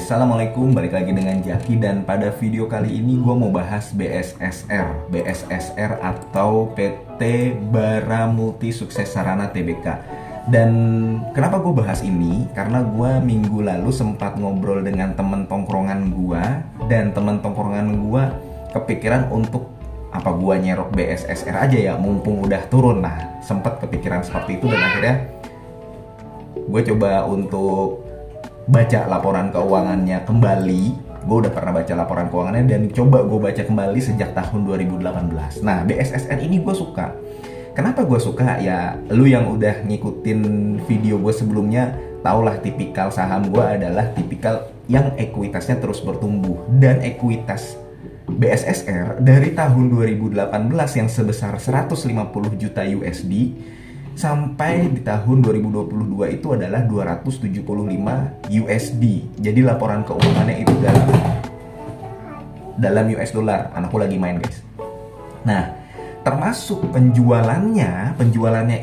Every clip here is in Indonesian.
guys, Assalamualaikum, balik lagi dengan Jaki. Dan pada video kali ini gue mau bahas BSSR atau PT Bara Multi Sukses Sarana Tbk. Dan kenapa gue bahas ini? Karena gue minggu lalu sempat ngobrol dengan temen tongkrongan gue, dan temen tongkrongan gue kepikiran untuk apa gue nyerok BSSR aja ya, mumpung udah turun. Nah, sempat kepikiran seperti itu, dan akhirnya gue coba untuk baca laporan keuangannya kembali. Gue udah pernah baca laporan keuangannya dan coba gue baca kembali sejak tahun 2018. Nah, BSSR ini gue suka. Kenapa gue suka? Ya, lu yang udah ngikutin video gue sebelumnya taulah tipikal saham gue adalah tipikal yang ekuitasnya terus bertumbuh. Dan ekuitas BSSR dari tahun 2018 yang sebesar 150 juta USD sampai di tahun 2022 itu adalah 275 USD. Jadi laporan keuangannya itu dalam US dollar. Anakku lagi main, guys. Nah, termasuk penjualannya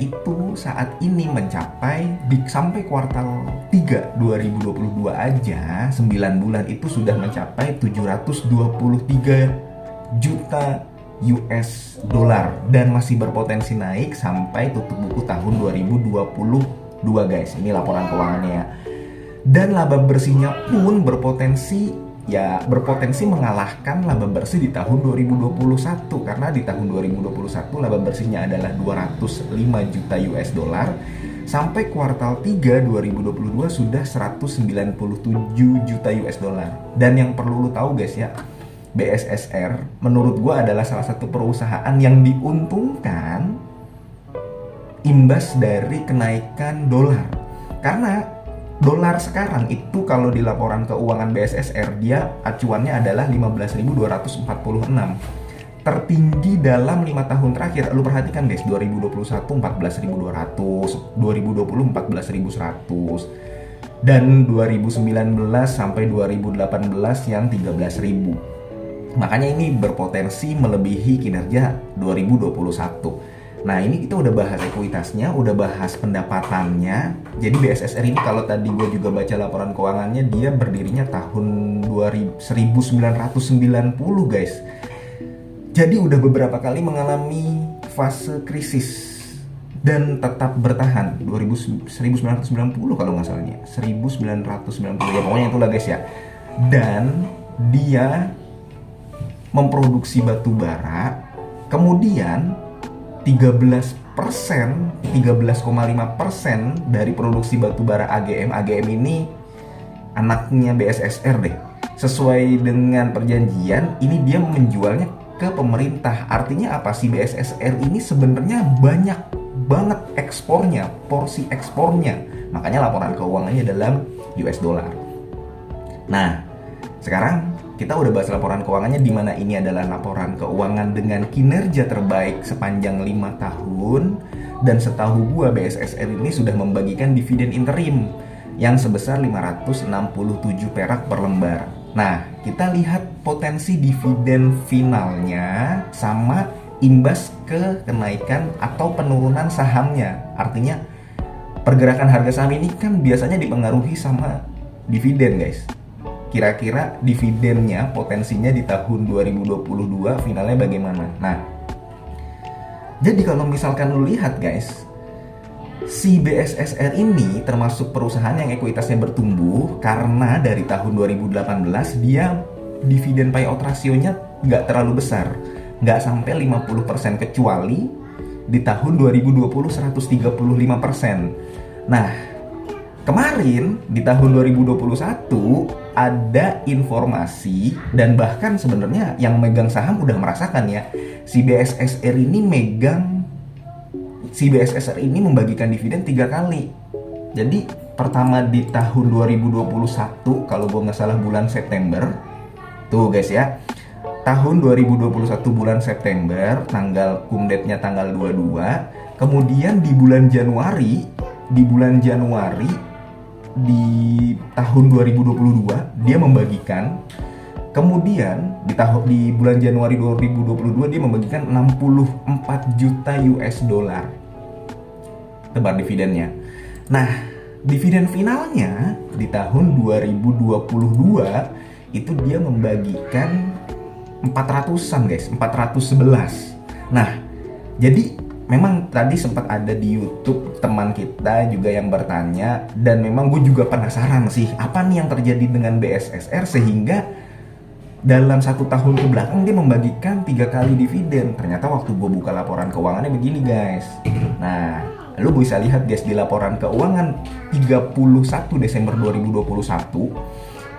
itu saat ini mencapai sampai kuartal 3 2022 aja 9 bulan itu sudah mencapai 723 juta US dollar dan masih berpotensi naik sampai tutup buku tahun 2022, guys. Ini laporan keuangannya ya. Dan laba bersihnya pun berpotensi mengalahkan laba bersih di tahun 2021, karena di tahun 2021 laba bersihnya adalah 205 juta US dollar, sampai kuartal 3 2022 sudah 197 juta US dollar. Dan yang perlu lu tahu, guys ya, BSSR menurut gue adalah salah satu perusahaan yang diuntungkan imbas dari kenaikan dolar. Karena dolar sekarang itu kalau di laporan keuangan BSSR dia acuannya adalah 15.246, tertinggi dalam 5 tahun terakhir. Lu perhatikan, guys, 2021 14.200, 2020 14.100, dan 2019 sampai 2018 yang 13.000. Makanya ini berpotensi melebihi kinerja 2021. Nah, ini kita udah bahas ekuitasnya, udah bahas pendapatannya. Jadi BSSR ini kalau tadi gue juga baca laporan keuangannya, dia berdirinya tahun 1990, guys. Jadi udah beberapa kali mengalami fase krisis dan tetap bertahan. 1990 kalau nggak salahnya, 1990 ya, pokoknya itulah, guys ya. Dan dia memproduksi batu bara, kemudian 13,5% dari produksi batu bara AGM ini anaknya BSSR deh. Sesuai dengan perjanjian, ini dia menjualnya ke pemerintah. Artinya apa sih, BSSR ini sebenarnya banyak banget ekspornya, porsi ekspornya. Makanya laporan keuangannya dalam US dollar. Nah, sekarang kita udah bahas laporan keuangannya, di mana ini adalah laporan keuangan dengan kinerja terbaik sepanjang 5 tahun. Dan setahu gua BSSR ini sudah membagikan dividen interim yang sebesar 567 perak per lembar. Nah, kita lihat potensi dividen finalnya sama imbas ke kenaikan atau penurunan sahamnya. Artinya pergerakan harga saham ini kan biasanya dipengaruhi sama dividen, guys. Kira-kira dividennya potensinya di tahun 2022 finalnya bagaimana? Nah, jadi kalau misalkan lu lihat, guys, si BSSR ini termasuk perusahaan yang ekuitasnya bertumbuh karena dari tahun 2018 dia dividen payout rasionya nggak terlalu besar, nggak sampai 50%, kecuali di tahun 2020 135%. Nah, kemarin di tahun 2021 ada informasi, dan bahkan sebenarnya yang megang saham udah merasakan ya, si BSSR ini membagikan dividen 3 kali. Jadi pertama di tahun 2021 kalau gue nggak salah bulan September tuh, guys ya, tahun 2021 bulan September, tanggal kumdetnya tanggal 22. Kemudian di bulan Januari di tahun 2022 dia membagikan. Kemudian di bulan Januari 2022 dia membagikan 64 juta US dollar tebar dividennya. Nah, dividen finalnya di tahun 2022 itu dia membagikan 400-an guys, 411. Nah, jadi memang tadi sempat ada di YouTube teman kita juga yang bertanya, dan memang gue juga penasaran sih apa nih yang terjadi dengan BSSR sehingga dalam 1 tahun ke belakang dia membagikan 3 kali dividen. Ternyata waktu gue buka laporan keuangannya begini guys. Nah, lu bisa lihat guys di laporan keuangan 31 Desember 2021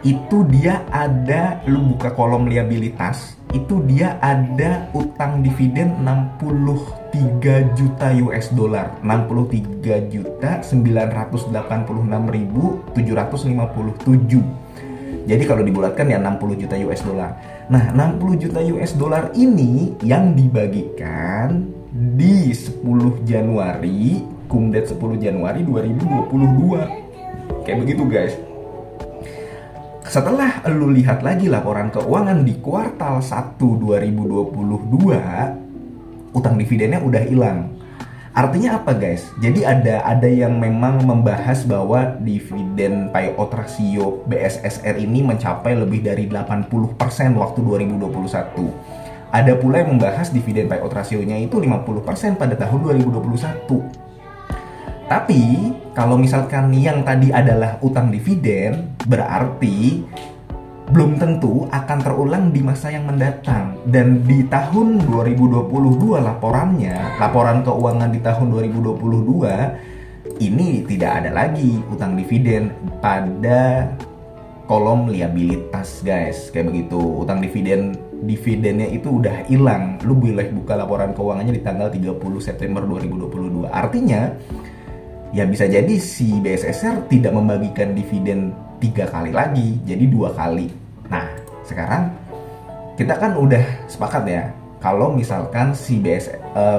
itu dia ada, lu buka kolom liabilitas, itu dia ada utang dividen 63 juta US dollar, 63 juta 986.757. Jadi kalau dibulatkan ya 60 juta US dollar. Nah, 60 juta US dollar ini yang dibagikan di 10 Januari, Kumdet 10 Januari 2022. Kayak begitu guys. Setelah lu lihat lagi laporan keuangan di kuartal 1 2022, utang dividennya udah hilang. Artinya apa guys? Jadi ada yang memang membahas bahwa dividen payout ratio BSSR ini mencapai lebih dari 80% waktu 2021. Ada pula yang membahas dividen payout rasionya itu 50% pada tahun 2021. Tapi kalau misalkan yang tadi adalah utang dividen, berarti belum tentu akan terulang di masa yang mendatang. Dan di tahun 2022 laporan keuangan di tahun 2022 ini tidak ada lagi utang dividen pada kolom liabilitas guys. Kayak begitu, utang dividennya itu udah hilang. Lu boleh buka laporan keuangannya di tanggal 30 September 2022. Artinya ya bisa jadi si BSSR tidak membagikan dividen 3 kali lagi, jadi 2 kali. Nah, sekarang kita kan udah sepakat ya, kalau misalkan si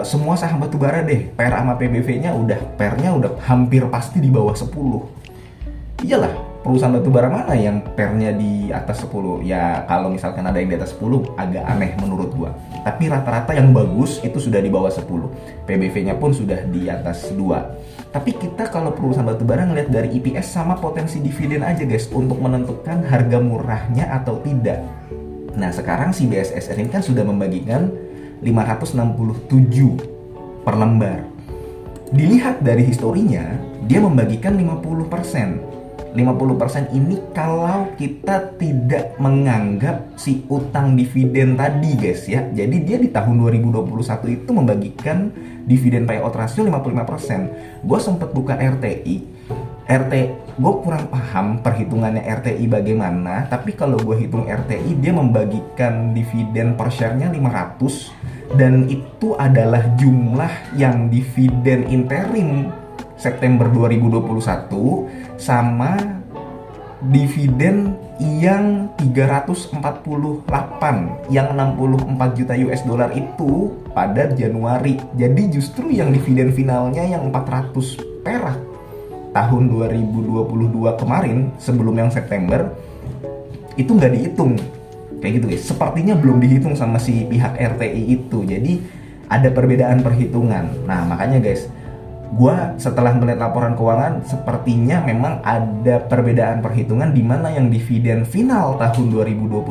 semua saham batubara deh, PER sama PBV-nya PER-nya udah hampir pasti di bawah 10. Iyalah, perusahaan batubara mana yang PER-nya di atas 10? Ya kalau misalkan ada yang di atas 10 agak aneh menurut gua. Tapi rata-rata yang bagus itu sudah di bawah 10. PBV-nya pun sudah di atas 2. Tapi kita kalau perusahaan batubara ngeliat dari EPS sama potensi dividen aja guys untuk menentukan harga murahnya atau tidak. Nah, sekarang si BSSR ini kan sudah membagikan 567 per lembar. Dilihat dari historinya, dia membagikan 50%. 50% ini kalau kita tidak menganggap si utang dividen tadi guys ya. Jadi dia di tahun 2021 itu membagikan dividen payout ratio 55%. Gue sempet buka RTI, gue kurang paham perhitungannya RTI bagaimana. Tapi kalau gue hitung RTI, dia membagikan dividen per share-nya 500. Dan itu adalah jumlah yang dividen interim September 2021 sama dividen yang 348 yang 64 juta US dollar itu pada Januari. Jadi justru yang dividen finalnya yang 400 perak tahun 2022 kemarin sebelum yang September itu nggak dihitung. Kayak gitu guys, sepertinya belum dihitung sama si pihak RTI itu. Jadi ada perbedaan perhitungan. Nah makanya guys, gua setelah melihat laporan keuangan sepertinya memang ada perbedaan perhitungan di mana yang dividen final tahun 2021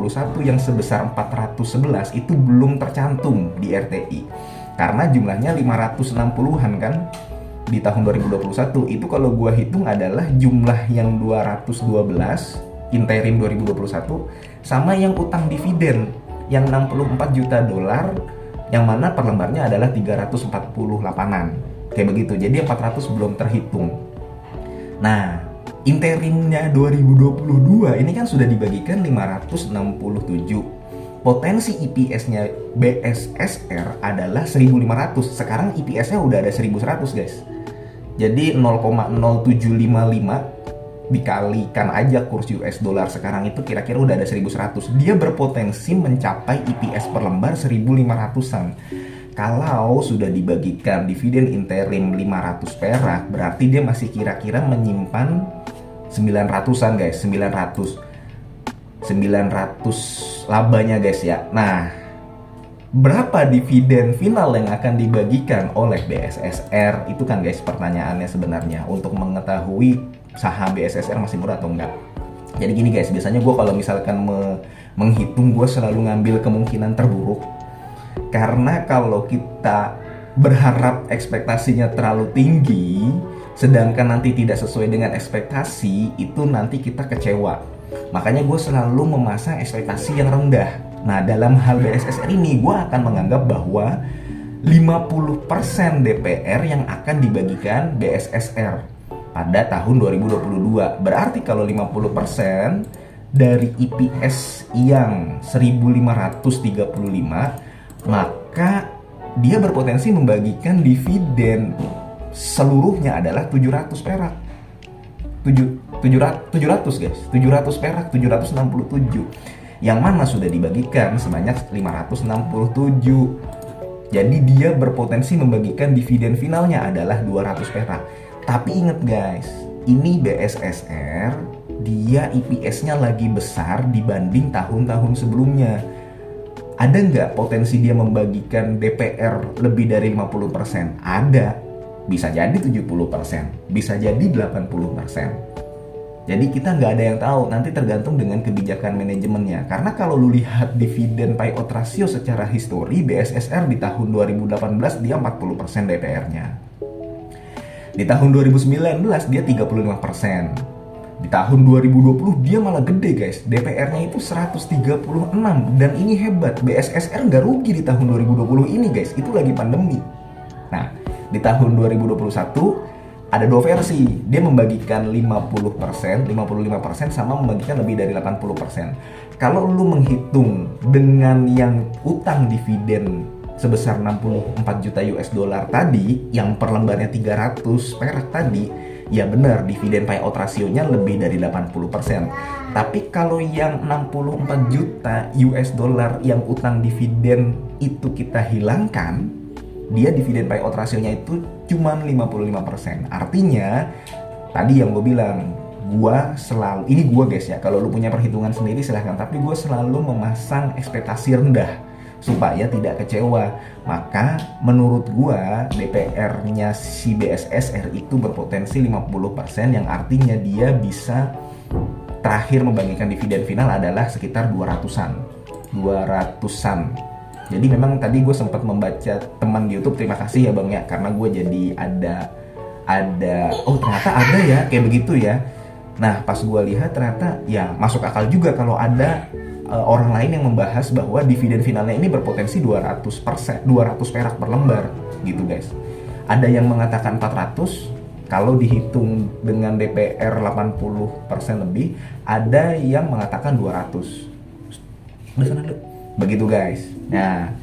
yang sebesar 411 itu belum tercantum di RTI. Karena jumlahnya 560-an kan di tahun 2021. Itu kalau gua hitung adalah jumlah yang 212 interim 2021 sama yang utang dividen yang 64 juta dolar yang mana per lembarnya adalah 348-an. Kayak begitu, jadi 400 belum terhitung. Nah, interimnya 2022 ini kan sudah dibagikan 567. Potensi EPS-nya BSSR adalah 1500. Sekarang EPS-nya udah ada 1100 guys. Jadi 0,0755 dikalikan aja kurs US dollar sekarang itu kira-kira udah ada 1100. Dia berpotensi mencapai EPS per lembar 1500-an. Kalau sudah dibagikan dividen interim 500 perak, berarti dia masih kira-kira menyimpan 900-an guys, 900 labanya guys ya. Nah, berapa dividen final yang akan dibagikan oleh BSSR? Itu kan guys pertanyaannya sebenarnya. Untuk mengetahui saham BSSR masih murah atau enggak. Jadi gini guys, biasanya gue kalau misalkan menghitung, gue selalu ngambil kemungkinan terburuk. Karena kalau kita berharap ekspektasinya terlalu tinggi, sedangkan nanti tidak sesuai dengan ekspektasi, itu nanti kita kecewa. Makanya gue selalu memasang ekspektasi yang rendah. Nah, dalam hal BSSR ini, gue akan menganggap bahwa 50% DPR yang akan dibagikan BSSR pada tahun 2022. Berarti kalau 50% dari EPS yang 1535, maka dia berpotensi membagikan dividen seluruhnya adalah 700 perak. 700 guys, 700 perak, 767. Yang mana sudah dibagikan sebanyak 567. Jadi dia berpotensi membagikan dividen finalnya adalah 200 perak. Tapi ingat guys, ini BSSR, dia EPS-nya lagi besar dibanding tahun-tahun sebelumnya. Ada nggak potensi dia membagikan DPR lebih dari 50%? Ada. Bisa jadi 70%, bisa jadi 80%. Jadi kita nggak ada yang tahu, nanti tergantung dengan kebijakan manajemennya. Karena kalau lu lihat dividen payout ratio secara histori, BSSR di tahun 2018 dia 40% DPR-nya. Di tahun 2019 dia 35%. Di tahun 2020 dia malah gede guys, DPR-nya itu 136. Dan ini hebat, BSSR nggak rugi di tahun 2020 ini guys, itu lagi pandemi. Nah, di tahun 2021 ada dua versi, dia membagikan 50%, 55% sama membagikan lebih dari 80%. Kalau lu menghitung dengan yang utang dividen sebesar 64 juta US dollar tadi, yang per lembarnya 300 perak tadi, ya benar, dividen payout rasionya lebih dari 80%. Tapi kalau yang 64 juta US dollar yang utang dividen itu kita hilangkan, dia dividen payout rasionya itu cuma 55%. Artinya, tadi yang gue bilang, gue selalu, ini gue guys ya, kalau lu punya perhitungan sendiri silahkan, tapi gue selalu memasang ekspektasi rendah supaya tidak kecewa. Maka menurut gua DPR-nya si BSSR itu berpotensi 50%, yang artinya dia bisa terakhir membagikan dividen final adalah sekitar 200-an. Jadi memang tadi gue sempat membaca teman di YouTube, terima kasih ya Bang ya, karena gue jadi ada oh ternyata ada ya kayak begitu ya. Nah pas gue lihat ternyata ya masuk akal juga kalau ada orang lain yang membahas bahwa dividen finalnya ini berpotensi 200 perak per lembar gitu guys. Ada yang mengatakan 400 kalau dihitung dengan DPR 80% lebih, ada yang mengatakan 200. Udah sana dulu. Begitu guys. Nah,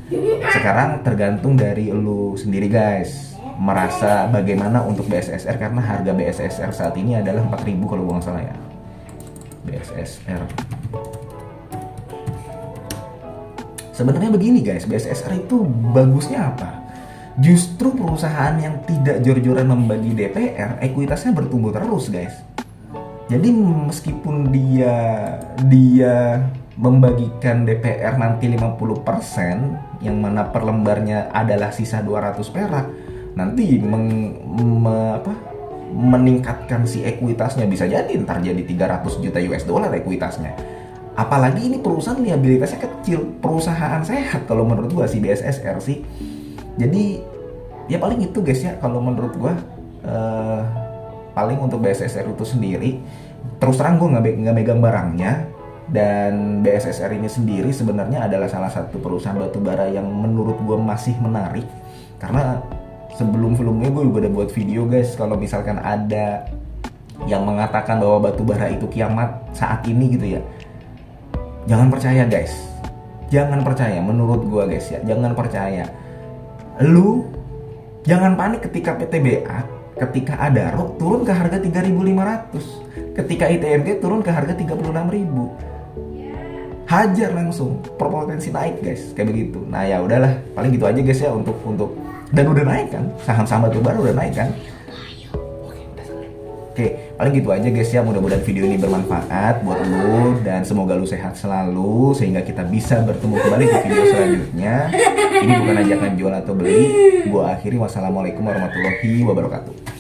sekarang tergantung dari lu sendiri guys, merasa bagaimana untuk BSSR, karena harga BSSR saat ini adalah 4.000 kalau gue nggak salah ya. BSSR. Sebenarnya begini guys, BSSR itu bagusnya apa? Justru perusahaan yang tidak jor-joran membagi DPR, ekuitasnya bertumbuh terus guys. Jadi meskipun dia membagikan DPR nanti 50%, yang mana per lembarnya adalah sisa 200 perak, nanti meningkatkan si ekuitasnya, bisa jadi ntar jadi 300 juta US dollar ekuitasnya. Apalagi ini perusahaan liabilitasnya kecil, perusahaan sehat kalau menurut gua si BSSR sih. Jadi ya paling itu guys ya kalau menurut gua, paling untuk BSSR itu sendiri. Terus terang gua nggak megang barangnya, dan BSSR ini sendiri sebenarnya adalah salah satu perusahaan batubara yang menurut gua masih menarik, karena sebelumnya gue juga udah buat video guys, kalau misalkan ada yang mengatakan bahwa batubara itu kiamat saat ini gitu ya, jangan percaya guys, jangan percaya. Menurut gua guys ya, jangan percaya. Lu jangan panik ketika PTBA, ketika Adaro turun ke harga 3.500, ketika ITMG turun ke harga 36.000, hajar langsung, berpotensi naik guys, kayak begitu. Nah ya udahlah, paling gitu aja guys ya untuk dan udah naik kan, saham-saham batubara udah naik kan. Oke, paling gitu aja guys ya, mudah-mudahan video ini bermanfaat buat lu, dan semoga lu sehat selalu sehingga kita bisa bertemu kembali di video selanjutnya. Ini bukan ajakan jual atau beli. Gua akhiri, wassalamualaikum warahmatullahi wabarakatuh.